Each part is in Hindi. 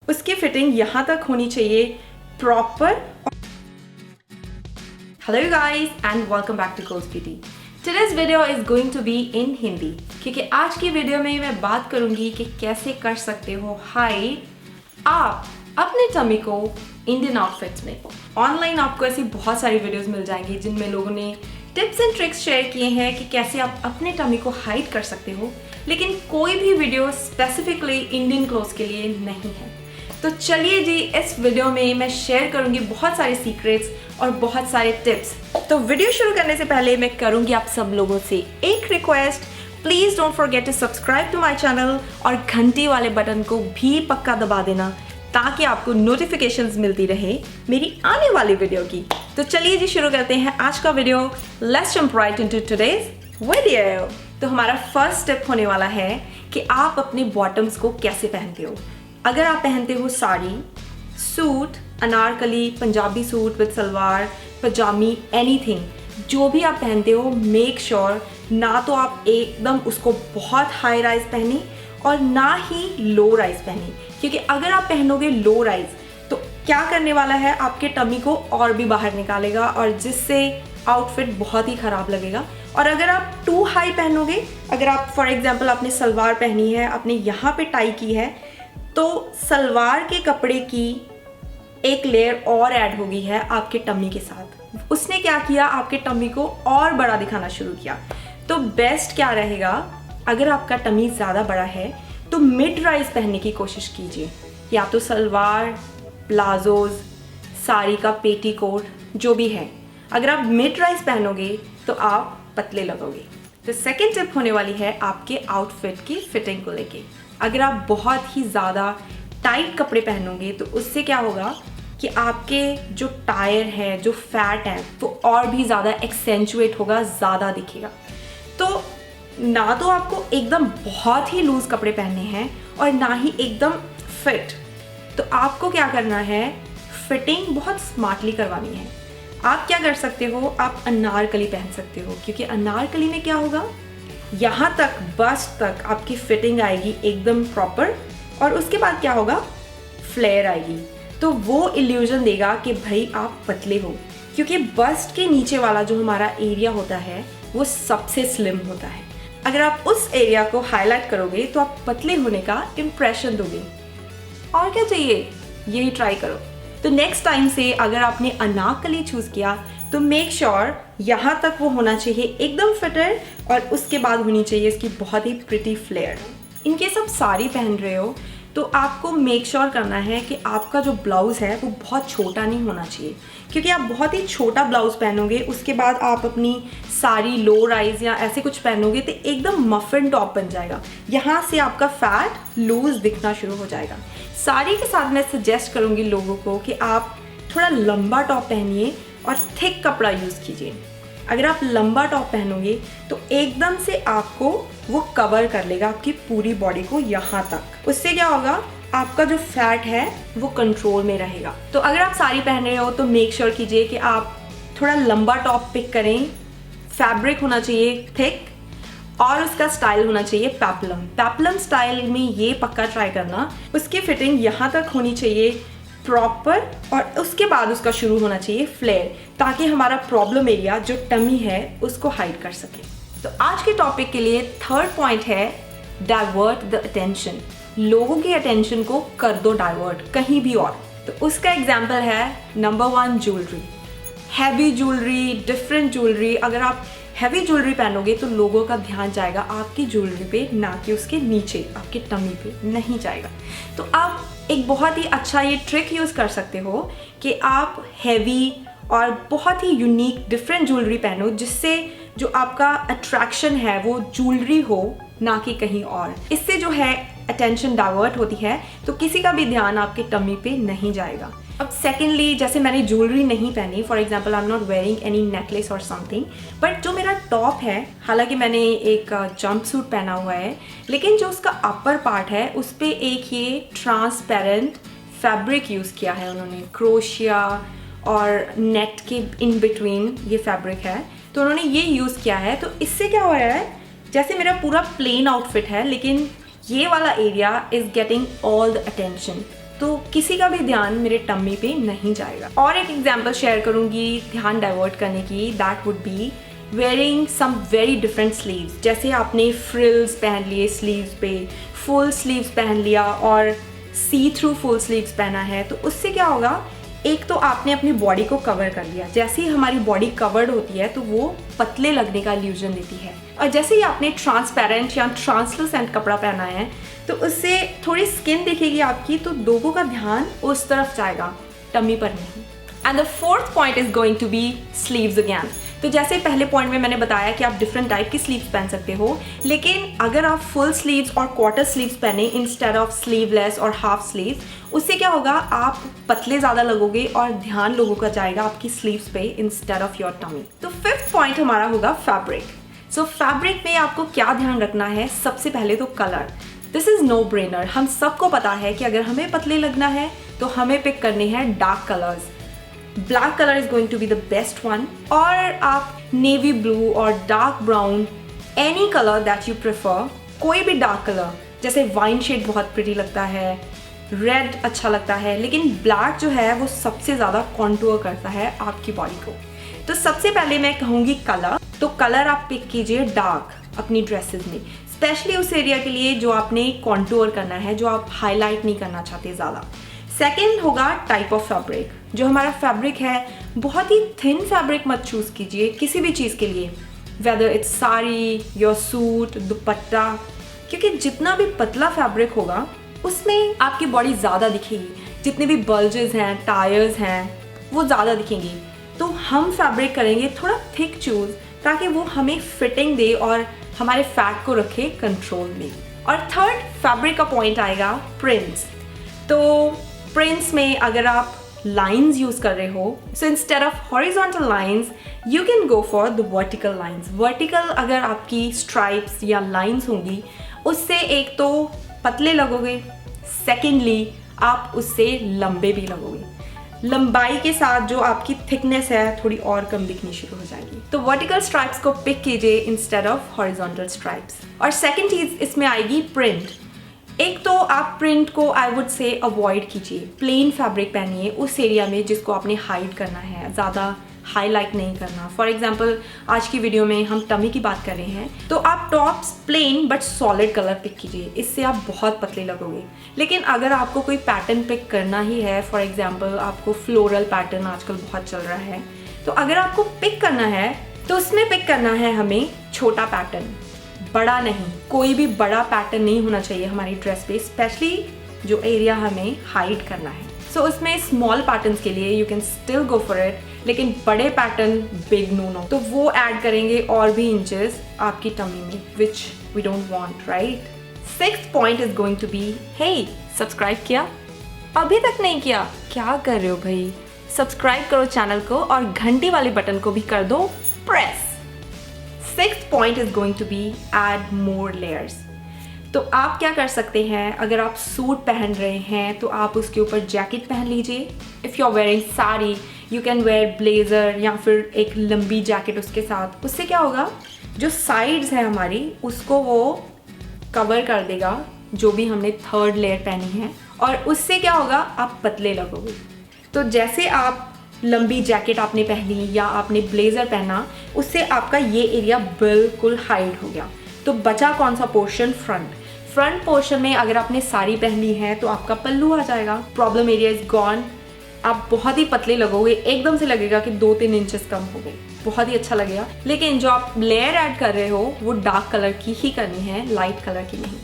उसकी फिटिंग यहाँ तक होनी चाहिए proper. Hello guys and welcome back to course beauty. Today's video is going to be in Hindi, क्योंकि आज की वीडियो में मैं बात करूंगी कि कैसे कर सकते हो हाइड आप अपने टमी को इंडियन आउटफिट्स में। ऑनलाइन आपको ऐसी बहुत सारी वीडियोस मिल जाएंगी जिनमें लोगों ने टिप्स एंड ट्रिक्स शेयर किए हैं कि कैसे आप अपने टमी को हाइड कर सकते हो, लेकिन कोई भी वीडियो स्पेसिफिकली इंडियन क्लोथ्स के लिए नहीं है। तो चलिए जी, इस वीडियो में मैं शेयर करूंगी बहुत सारे सीक्रेट्स और बहुत सारे टिप्स। तो वीडियो शुरू करने से पहले मैं करूंगी आप सब लोगों से एक request, please don't forget to subscribe to my channel और घंटी वाले बटन को भी पक्का दबा देना ताकि आपको नोटिफिकेशंस मिलती रहे मेरी आने वाली वीडियो की। तो चलिए जी, शुरू करते हैं आज का video. Let's jump right into today's video. तो हमारा फर्स्ट स्टेप होने वाला है कि आप अपने बॉटम्स को कैसे पहनते हो। अगर आप पहनते हो sari, suit, anarkali, Punjabi suit with salwar, pajami, anything, जो भी आप पहनते हो, मेक श्योर ना तो आप एकदम उसको बहुत हाई राइज पहने और ना ही लो राइज पहने, क्योंकि अगर आप पहनोगे लो राइज तो क्या करने वाला है, आपके टमी को और भी बाहर निकालेगा और जिससे आउटफिट बहुत ही ख़राब लगेगा। और अगर आप टू हाई पहनोगे, अगर आप फॉर एग्जांपल आपने सलवार पहनी है, आपने यहाँ पे टाई की है, तो सलवार के कपड़े की एक लेयर और ऐड होगी है आपके टमी के साथ। उसने क्या किया, आपके टमी को और बड़ा दिखाना शुरू किया। तो बेस्ट क्या रहेगा, अगर आपका टमी ज़्यादा बड़ा है तो मिड राइज पहनने की कोशिश कीजिए, या तो सलवार, प्लाजोज, साड़ी का पेटीकोट, जो भी है। अगर आप मिड राइज पहनोगे तो आप पतले लगोगे। तो सेकंड टिप होने वाली है आपके आउटफिट की फिटिंग को लेके। अगर आप बहुत ही ज़्यादा टाइट कपड़े पहनोगे तो उससे क्या होगा कि आपके जो टायर है, जो फैट है, वो और भी ज़्यादा एक्सेंचुएट होगा, ज़्यादा दिखेगा। तो ना तो आपको एकदम बहुत ही लूज कपड़े पहनने हैं और ना ही एकदम फिट। तो आपको क्या करना है, फिटिंग बहुत स्मार्टली करवानी है। आप क्या कर सकते हो, आप अनारकली पहन सकते हो, क्योंकि अनारकली में क्या होगा, यहाँ तक बस्ट तक आपकी फिटिंग आएगी एकदम प्रॉपर, और उसके बाद क्या होगा, फ्लेयर आएगी। तो वो इल्यूजन देगा कि भाई आप पतले हो, क्योंकि बस्ट के नीचे वाला जो हमारा एरिया होता है वो सबसे स्लिम होता है। अगर आप उस एरिया को हाईलाइट करोगे तो आप पतले होने का इम्प्रेशन दोगे। और क्या चाहिए, यही ट्राई करो। तो नेक्स्ट टाइम से अगर आपने अनारकली चूज किया तो मेक श्योर यहाँ तक वो होना चाहिए एकदम फिटेड, और उसके बाद होनी चाहिए इसकी बहुत ही प्रिटी फ्लेयर। इनकेस आप साड़ी पहन रहे हो तो आपको मेक श्योर करना है कि आपका जो ब्लाउज़ है वो बहुत छोटा नहीं होना चाहिए, क्योंकि आप बहुत ही छोटा ब्लाउज़ पहनोगे, उसके बाद आप अपनी साड़ी लो राइज या ऐसे कुछ पहनोगे तो एकदम मफिन टॉप बन जाएगा। यहाँ से आपका फैट लूज दिखना शुरू हो जाएगा। साड़ी के साथ मैं सजेस्ट करूँगी लोगों को कि आप थोड़ा लंबा टॉप पहनिए और थिक कपड़ा यूज़ कीजिए। अगर आप लंबा टॉप पहनोगे तो एकदम से आपको वो कवर कर लेगा आपकी पूरी बॉडी को यहाँ तक। उससे क्या होगा, आपका जो फैट है वो कंट्रोल में रहेगा। तो अगर आप साड़ी पहन रहे हो तो मेक श्योर कीजिए कि आप थोड़ा लंबा टॉप पिक करें, फैब्रिक होना चाहिए थिक, और उसका स्टाइल होना चाहिए पेप्लम। पेप्लम स्टाइल में ये पक्का ट्राई करना, उसकी फिटिंग यहाँ तक होनी चाहिए प्रॉपर, और उसके बाद उसका शुरू होना चाहिए फ्लेयर, ताकि हमारा प्रॉब्लम एरिया जो टमी है उसको हाइड कर सके। तो आज के टॉपिक के लिए थर्ड पॉइंट है डाइवर्ट द अटेंशन। लोगों की अटेंशन को कर दो डाइवर्ट कहीं भी और। तो उसका एग्जाम्पल है number 1 jewellery, heavy jewellery, different jewellery. अगर आप हैवी ज्वेलरी पहनोगे तो लोगों का ध्यान जाएगा आपकी ज्वेलरी पे, ना कि उसके नीचे आपके टमी पे नहीं जाएगा। तो आप एक बहुत ही अच्छा ये ट्रिक यूज़ कर सकते हो कि आप हैवी और बहुत ही यूनिक डिफरेंट ज्वेलरी पहनो, जिससे जो आपका अट्रैक्शन है वो ज्वेलरी हो, ना कि कहीं और। इससे जो है अटेंशन डाइवर्ट होती है, तो किसी का भी ध्यान आपके टमी पे नहीं जाएगा। अब सेकेंडली, जैसे मैंने ज्वेलरी नहीं पहनी, for example I am not wearing any necklace और समथिंग, बट जो मेरा टॉप है, हालांकि मैंने एक जंप सूट पहना हुआ है, लेकिन जो उसका अपर पार्ट है उस पर एक ये ट्रांसपेरेंट फैब्रिक यूज़ किया है उन्होंने, क्रोशिया और नेट के इन बिटवीन ये फैब्रिक है, तो उन्होंने ये यूज़ किया है। तो इससे क्या हो रहा है, जैसे मेरा पूरा प्लेन आउटफिट है लेकिन ये वाला area is getting all the attention. तो किसी का भी ध्यान मेरे टम्मी पे नहीं जाएगा। और एक एग्जांपल शेयर करूंगी ध्यान डाइवर्ट करने की, that would be wearing some very different sleeves. जैसे आपने फ्रिल्स पहन लिए स्लीव्स पे, फुल स्लीव्स पहन लिया और सी थ्रू फुल स्लीव्स पहना है, तो उससे क्या होगा, एक तो आपने अपनी बॉडी को कवर कर लिया। जैसे ही हमारी बॉडी कवर्ड होती है तो वो पतले लगने का इल्यूजन देती है। और जैसे ही आपने ट्रांसपेरेंट या ट्रांसलूसेंट कपड़ा पहना है तो उससे थोड़ी स्किन दिखेगी आपकी, तो लोगों का ध्यान उस तरफ जाएगा, टमी पर नहीं। And the fourth point is going to be sleeves again. तो जैसे पहले पॉइंट में मैंने बताया कि आप डिफरेंट टाइप की स्लीव्स पहन सकते हो, लेकिन अगर आप फुल स्लीव्स और क्वार्टर स्लीव्स पहने इंस्टेड ऑफ स्लीवलेस और हाफ स्लीव्स, उससे क्या होगा, आप पतले ज़्यादा लगोगे और ध्यान लोगों का जाएगा आपकी स्लीव्स पे इंस्टेड ऑफ योर टमी। तो फिफ्थ पॉइंट हमारा होगा फैब्रिक। सो फैब्रिक में आपको क्या ध्यान रखना है, सबसे पहले तो colour. This is no brainer. हम सबको पता है कि अगर हमें पतले लगना है तो हमें पिक करने हैं dark colours. Black colour is going to be the best one, और आप नेवी ब्लू और dark brown, any colour that you prefer, कोई भी डार्क कलर, जैसे वाइन शेड बहुत प्रिटी लगता है, रेड अच्छा लगता है, लेकिन ब्लैक जो है वो सबसे ज़्यादा कॉन्टूर करता है आपकी बॉडी को। तो सबसे पहले मैं कहूँगी कलर। तो कलर आप पिक कीजिए डार्क अपनी ड्रेसेस में, स्पेशली उस एरिया के लिए जो आपने कॉन्टूर करना है, जो आप हाईलाइट नहीं करना चाहते ज़्यादा। सेकेंड होगा टाइप ऑफ फैब्रिक। जो हमारा फैब्रिक है, बहुत ही थिन फैब्रिक मत चूज़ कीजिए किसी भी चीज़ के लिए, whether it's sari, your suit, दुपट्टा, क्योंकि जितना भी पतला फैब्रिक होगा उसमें आपकी बॉडी ज़्यादा दिखेगी, जितने भी बल्जेस हैं, टायर्स हैं, वो ज़्यादा दिखेंगी। तो हम फैब्रिक करेंगे थोड़ा थिक चूज़, ताकि वो हमें फिटिंग दे और हमारे फैट को रखे कंट्रोल में। और थर्ड फैब्रिक का पॉइंट आएगा प्रिंट्स। तो प्रिंट्स में अगर आप लाइंस यूज कर रहे हो, so instead of horizontal lines you can go for the vertical lines. Vertical अगर आपकी स्ट्राइप्स या लाइंस होंगी, उससे एक तो पतले लगोगे, सेकेंडली आप उससे लंबे भी लगोगे। लंबाई के साथ जो आपकी थिकनेस है थोड़ी और कम दिखनी शुरू हो जाएगी। तो वर्टिकल स्ट्राइप्स को पिक कीजिए इंस्टेड ऑफ हॉरिजॉन्टल स्ट्राइप्स। और सेकेंड चीज इसमें आएगी प्रिंट। एक तो आप प्रिंट को आई वुड से अवॉइड कीजिए, प्लेन फैब्रिक पहनिए उस एरिया में जिसको आपने हाइड करना है, ज़्यादा हाईलाइट नहीं करना। फॉर एग्जाम्पल आज की वीडियो में हम टमी की बात कर रहे हैं, तो आप tops plain but solid colour pick कीजिए, इससे आप बहुत पतले लगोगे। लेकिन अगर आपको कोई पैटर्न पिक करना ही है, फॉर एग्जाम्पल आपको फ्लोरल पैटर्न आजकल बहुत चल रहा है, तो अगर आपको पिक करना है तो उसमें पिक करना है हमें छोटा पैटर्न, बड़ा नहीं। कोई भी बड़ा पैटर्न नहीं होना चाहिए हमारी ड्रेस पे, स्पेशली जो एरिया हमें हाइड करना है। सो उसमें स्मॉल पैटर्न्स के लिए you can still go for it, लेकिन बड़े पैटर्न बिग नो, तो वो ऐड करेंगे और भी इंचेस आपकी टमी में, which we don't want, right. Sixth point is going to be, hey subscribe किया? अभी तक नहीं किया? क्या कर रहे हो भाई, सब्सक्राइब करो चैनल को और घंटी वाले बटन को भी कर दो press. Sixth point is going to be add more layers. तो आप क्या कर सकते हैं, अगर आप सूट पहन रहे हैं तो आप उसके ऊपर जैकेट पहन लीजिए। If you are wearing sari you can wear blazer या फिर एक लंबी जैकेट उसके साथ। उससे क्या होगा, जो साइड्स है हमारी उसको वो कवर कर देगा, जो भी हमने थर्ड लेयर पहनी है, और उससे क्या होगा, आप पतले लगोगे। तो जैसे आप लंबी जैकेट आपने पहनी या आपने ब्लेजर पहना, उससे आपका ये एरिया बिल्कुल हाइड हो गया। तो बचा कौन सा पोर्शन, फ्रंट पोर्शन में अगर आपने साड़ी पहनी है तो आपका पल्लू आ जाएगा, प्रॉब्लम एरिया इज गॉन। आप बहुत ही पतले लगोगे, एकदम से लगेगा कि 2-3 इंचेस कम हो गए, बहुत ही अच्छा लगेगा। लेकिन जो आप लेयर ऐड कर रहे हो वो डार्क कलर की ही करनी है, लाइट कलर की नहीं।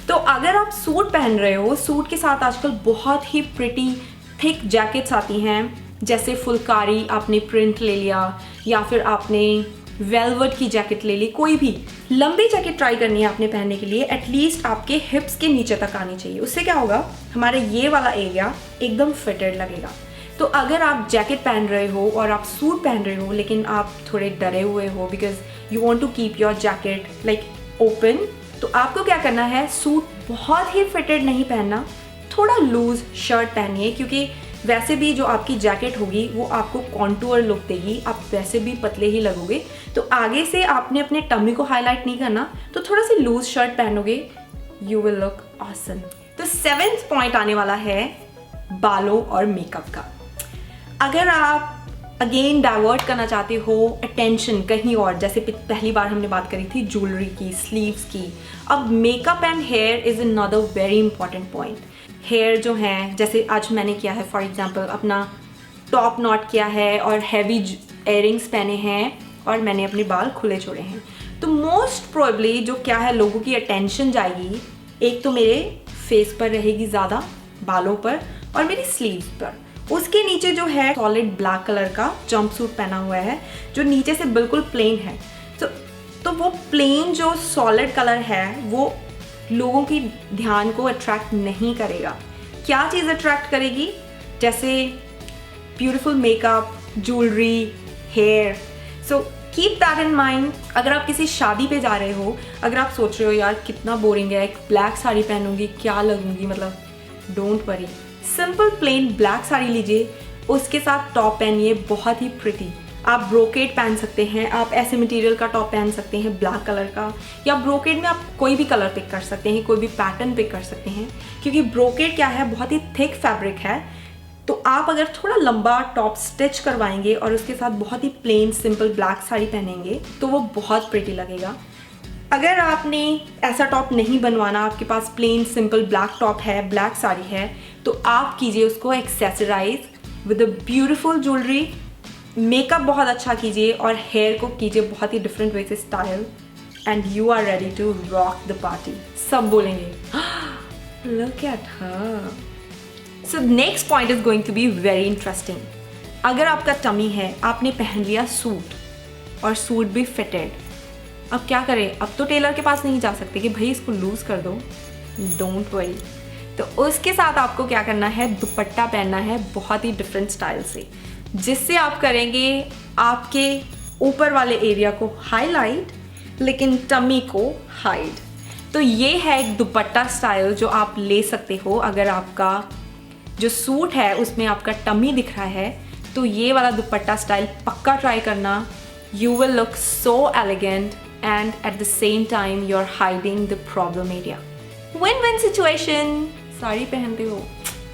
तो अगर आप सूट पहन रहे हो, सूट के साथ आजकल बहुत ही प्रिटी थिक जैकेट्स आती हैं, जैसे फुलकारी आपने प्रिंट ले लिया या फिर आपने वेलवेट की जैकेट ले ली, कोई भी लंबी जैकेट ट्राई करनी है आपने पहनने के लिए, एटलीस्ट आपके हिप्स के नीचे तक आनी चाहिए। उससे क्या होगा, हमारे ये वाला एरिया एकदम फिटेड लगेगा। तो अगर आप जैकेट पहन रहे हो और आप सूट पहन रहे हो लेकिन आप थोड़े डरे हुए हो because you want to keep your jacket like open, तो आपको क्या करना है, सूट बहुत ही फिटेड नहीं पहनना, थोड़ा लूज शर्ट पहनिए, क्योंकि वैसे भी जो आपकी जैकेट होगी वो आपको कॉन्टूर लुक देगी, आप वैसे भी पतले ही लगोगे। तो आगे से आपने अपने टमी को हाईलाइट नहीं करना, तो थोड़ा सी लूज शर्ट पहनोगे, यू विल लुक ऑसम। तो 7th पॉइंट आने वाला है बालों और मेकअप का। अगर आप अगेन डाइवर्ट करना चाहते हो अटेंशन कहीं और, जैसे पहली बार हमने बात करी थी ज्वेलरी की, स्लीव्स की, अब makeup and hair is another very important point. Hair जो है, जैसे आज मैंने किया है फॉर एग्जांपल, अपना टॉप नॉट किया है और हैवी इयररिंग्स पहने हैं और मैंने अपने बाल खुले छोड़े हैं, तो मोस्ट प्रोबेबली जो क्या है, लोगों की अटेंशन जाएगी एक तो मेरे फेस पर रहेगी ज़्यादा, बालों पर और मेरी स्लीव्स पर। उसके नीचे जो है सॉलिड ब्लैक कलर का जंप सूट पहना हुआ है जो नीचे से बिल्कुल प्लेन है, तो वो प्लेन जो सॉलिड कलर है वो लोगों की ध्यान को अट्रैक्ट नहीं करेगा। क्या चीज़ अट्रैक्ट करेगी? जैसे beautiful makeup, jewellery, hair. So keep that in mind. अगर आप किसी शादी पे जा रहे हो, अगर आप सोच रहे हो यार कितना बोरिंग है, एक ब्लैक साड़ी पहनूंगी क्या लगूंगी, मतलब don't worry, simple plain black sari लीजिए, उसके साथ टॉप पहनिए, बहुत ही प्रिटी। आप ब्रोकेड पहन सकते हैं, आप ऐसे मटेरियल का टॉप पहन सकते हैं ब्लैक कलर का, या ब्रोकेड में आप कोई भी कलर पिक कर सकते हैं, कोई भी पैटर्न पिक कर सकते हैं, क्योंकि ब्रोकेड क्या है, बहुत ही थिक फैब्रिक है। तो आप अगर थोड़ा लंबा टॉप स्टिच करवाएंगे और उसके साथ बहुत ही प्लेन सिंपल ब्लैक साड़ी पहनेंगे तो वो बहुत प्रिटी लगेगा। अगर आपने ऐसा टॉप नहीं बनवाना, आपके पास प्लेन सिंपल ब्लैक टॉप है, ब्लैक साड़ी है, तो आप कीजिए उसको accessorise with a beautiful jewellery, makeup बहुत अच्छा कीजिए और हेयर को कीजिए बहुत ही डिफरेंट वे से style, and you are ready to rock the party. सब बोलेंगे look at her. So next point is going to be very interesting. अगर आपका टमी है, आपने पहन लिया सूट और सूट भी फिटेड, अब क्या करें? अब तो टेलर के पास नहीं जा सकते कि भाई इसको लूज कर दो, डोंट वरी। तो उसके साथ आपको क्या करना है, दुपट्टा पहनना है बहुत ही डिफरेंट स्टाइल से, जिससे आप करेंगे आपके ऊपर वाले एरिया को हाईलाइट लेकिन टमी को हाइड। तो ये है एक दुपट्टा स्टाइल जो आप ले सकते हो। अगर आपका जो सूट है उसमें आपका टमी दिख रहा है तो ये वाला दुपट्टा स्टाइल पक्का ट्राई करना। You will look so elegant and at the same time you're hiding the problem area. Win-win situation. Sari पहनते हो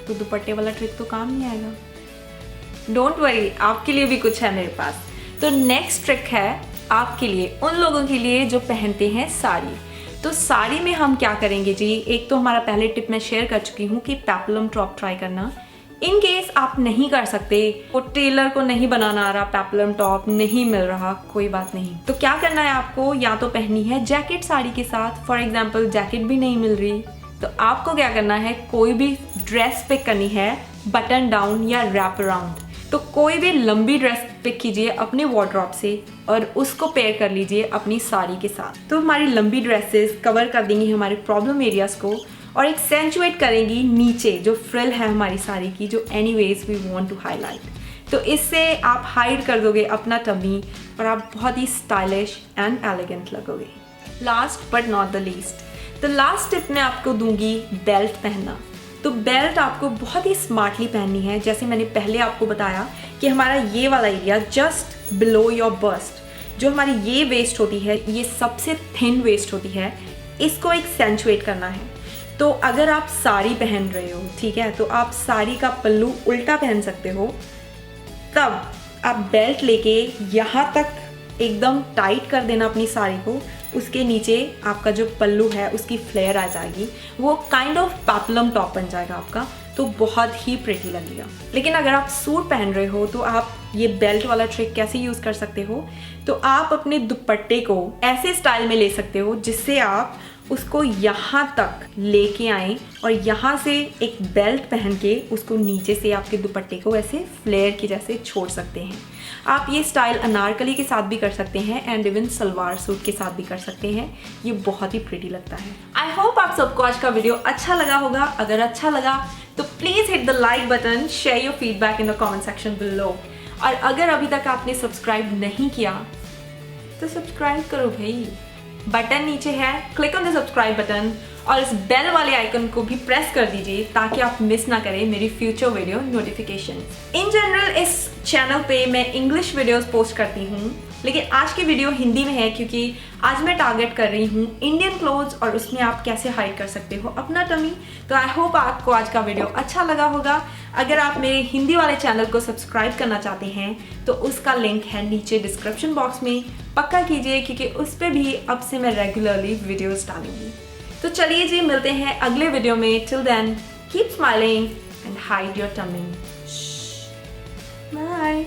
तो दुपट्टे वाला ट्रिक तो काम नहीं आएगा। डोंट वरी, आपके लिए भी कुछ है मेरे पास। तो नेक्स्ट ट्रिक है आपके लिए, उन लोगों के लिए जो पहनते हैं साड़ी। तो साड़ी में हम क्या करेंगे जी, एक तो हमारा पहले टिप मैं शेयर कर चुकी हूँ कि पेप्लम टॉप ट्राई करना। इन केस आप नहीं कर सकते, वो टेलर को नहीं बनाना आ रहा, पेप्लम टॉप नहीं मिल रहा, कोई बात नहीं, तो क्या करना है आपको, या तो पहननी है जैकेट साड़ी के साथ। फॉर एग्जाम्पल जैकेट भी नहीं मिल रही तो आपको क्या करना है, कोई भी ड्रेस पिक करनी है, बटन डाउन या रैप अराउंड। तो कोई भी लंबी ड्रेस पिक कीजिए अपने वार्डरोब से और उसको पेयर कर लीजिए अपनी साड़ी के साथ। तो हमारी लंबी ड्रेसेस कवर कर देंगी हमारे प्रॉब्लम एरियाज को और एक्सेंचुएट करेंगी नीचे जो फ्रिल है हमारी साड़ी की, जो anyways we want to highlight. तो इससे आप हाइड कर दोगे अपना टमी और आप बहुत ही स्टाइलिश एंड एलिगेंट लगोगे। Last but not the least, तो लास्ट टिप मैं आपको दूंगी बेल्ट पहनना। तो बेल्ट आपको बहुत ही स्मार्टली पहननी है। जैसे मैंने पहले आपको बताया कि हमारा ये वाला area just below your bust, जो हमारी ये वेस्ट होती है, ये सबसे थिन वेस्ट होती है, इसको एक्सेंचुएट करना है। तो अगर आप साड़ी पहन रहे हो, ठीक है, तो आप साड़ी का पल्लू उल्टा पहन सकते हो, तब आप बेल्ट लेके यहाँ तक एकदम टाइट कर देना अपनी साड़ी को। उसके नीचे आपका जो पल्लू है उसकी फ्लेयर आ जाएगी, वो काइंड ऑफ पेप्लम टॉप बन जाएगा आपका, तो बहुत ही प्रिटी लगेगा। लेकिन अगर आप सूट पहन रहे हो तो आप ये बेल्ट वाला ट्रिक कैसे यूज़ कर सकते हो, तो आप अपने दुपट्टे को ऐसे स्टाइल में ले सकते हो जिससे आप उसको यहाँ तक लेके आए और यहाँ से एक बेल्ट पहन के उसको नीचे से आपके दुपट्टे को ऐसे फ्लेयर के जैसे छोड़ सकते हैं। आप ये स्टाइल अनारकली के साथ भी कर सकते हैं एंड इवन सलवार सूट के साथ भी कर सकते हैं, ये बहुत ही प्रिटी लगता है। आई होप आप सबको आज का वीडियो अच्छा लगा होगा। अगर अच्छा लगा तो please hit the like button, share your feedback in the comment section below, और अगर अभी तक आपने सब्सक्राइब नहीं किया तो सब्सक्राइब करो भाई, बटन नीचे है, click on the subscribe button और इस बेल वाले आइकन को भी प्रेस कर दीजिए ताकि आप मिस ना करें मेरी future video notification. In general इस चैनल पे मैं इंग्लिश वीडियोस पोस्ट करती हूँ लेकिन आज की वीडियो हिंदी में है क्योंकि आज मैं टारगेट कर रही हूँ इंडियन क्लोथ्स और उसमें आप कैसे हाइड कर सकते हो अपना टमी। तो आई होप आपको आज का वीडियो अच्छा लगा होगा। अगर आप मेरे हिंदी वाले चैनल को सब्सक्राइब करना चाहते हैं तो उसका लिंक है नीचे डिस्क्रिप्शन बॉक्स में, पक्का कीजिए क्योंकि उस पर भी अब से मैं रेगुलरली वीडियोज़ डालूंगी। तो चलिए जी, मिलते हैं अगले वीडियो में। Till then keep smiling and hide your tummy. Bye.